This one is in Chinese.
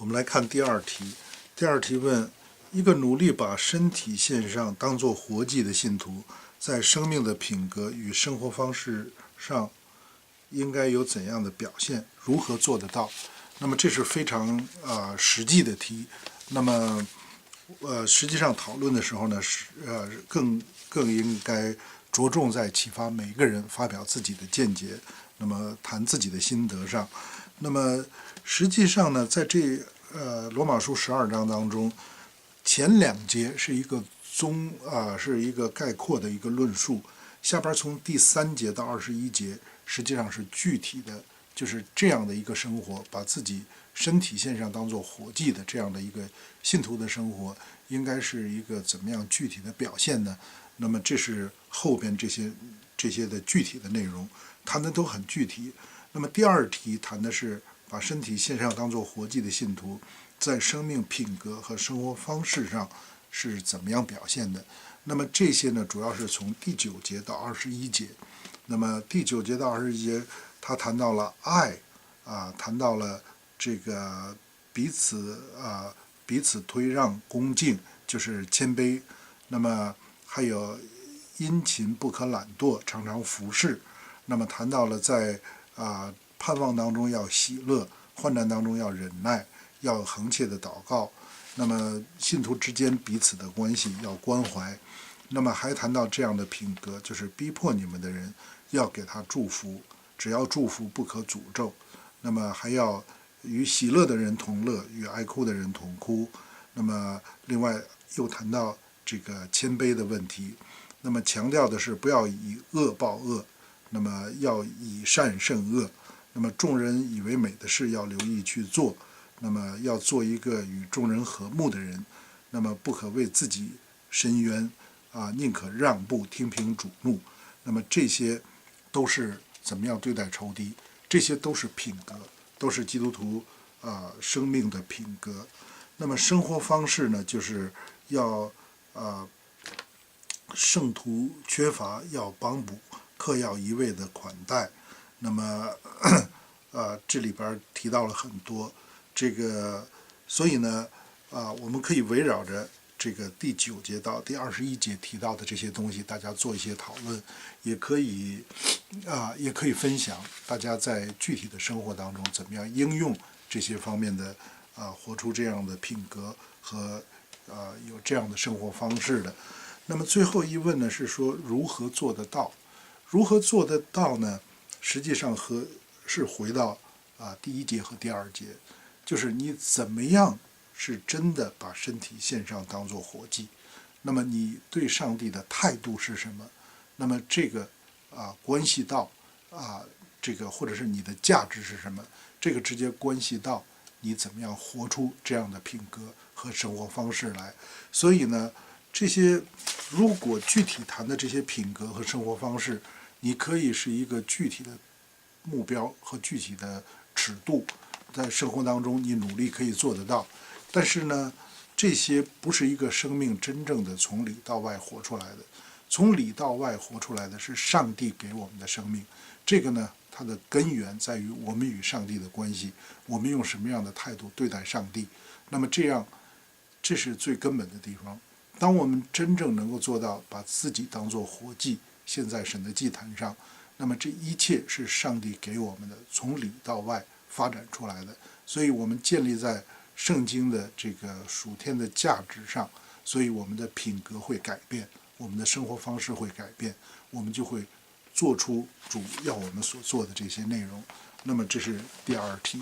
我们来看第二题。第二题问：一个努力把身体献上当作活祭的信徒，在生命的品格与生活方式上应该有怎样的表现？如何做得到？那么这是非常实际的题。那么实际上讨论的时候呢，更应该着重在启发每个人发表自己的见解，那么谈自己的心得上。那么实际上呢，在罗马书12章当中，前2节是一个是一个概括的一个论述，下边从第3节到21节实际上是具体的，就是这样的一个生活，把自己身体献上当作活祭的这样的一个信徒的生活，应该是一个怎么样具体的表现呢？那么这是后边这些的具体的内容，谈的都很具体。那么第二题谈的是把身体献上当作活祭的信徒，在生命品格和生活方式上是怎么样表现的？那么这些呢，主要是从第9节到21节。那么第9节到21节，他谈到了爱谈到了这个彼此推让、恭敬，就是谦卑。那么还有殷勤不可懒惰，常常服侍。那么谈到了在盼望当中要喜乐，患难当中要忍耐，要恒切的祷告。那么信徒之间彼此的关系要关怀。那么还谈到这样的品格，就是逼迫你们的人要给他祝福，只要祝福不可诅咒。那么还要与喜乐的人同乐，与哀哭的人同哭。那么另外又谈到这个谦卑的问题，那么强调的是不要以恶报恶，那么要以善胜恶。那么众人以为美的事要留意去做，那么要做一个与众人和睦的人，那么不可为自己伸冤宁可让步，听凭主怒。那么这些都是怎么样对待仇敌，这些都是品格，都是基督徒生命的品格。那么生活方式呢，就是要圣徒缺乏要帮补，客要一味的款待。那么这里边提到了很多这个，所以呢我们可以围绕着这个第9节到第21节提到的这些东西，大家做一些讨论，也可以分享大家在具体的生活当中怎么样应用这些方面的活出这样的品格和有这样的生活方式的。那么最后一问呢，是说如何做得到？如何做得到呢？实际上是回到第1节和第2节，就是你怎么样是真的把身体献上当作活祭，那么你对上帝的态度是什么？那么这个关系到这个或者是你的价值是什么？这个直接关系到你怎么样活出这样的品格和生活方式来。所以呢，这些如果具体谈的这些品格和生活方式，你可以是一个具体的目标和具体的尺度，在生活当中你努力可以做得到。但是呢，这些不是一个生命真正的从里到外活出来的。从里到外活出来的是上帝给我们的生命。这个呢，它的根源在于我们与上帝的关系，我们用什么样的态度对待上帝。那么这是最根本的地方。当我们真正能够做到把自己当作活祭献在神的祭坛上，那么这一切是上帝给我们的，从里到外发展出来的。所以我们建立在圣经的这个属天的价值上，所以我们的品格会改变，我们的生活方式会改变，我们就会做出主要我们所做的这些内容。那么这是第2题。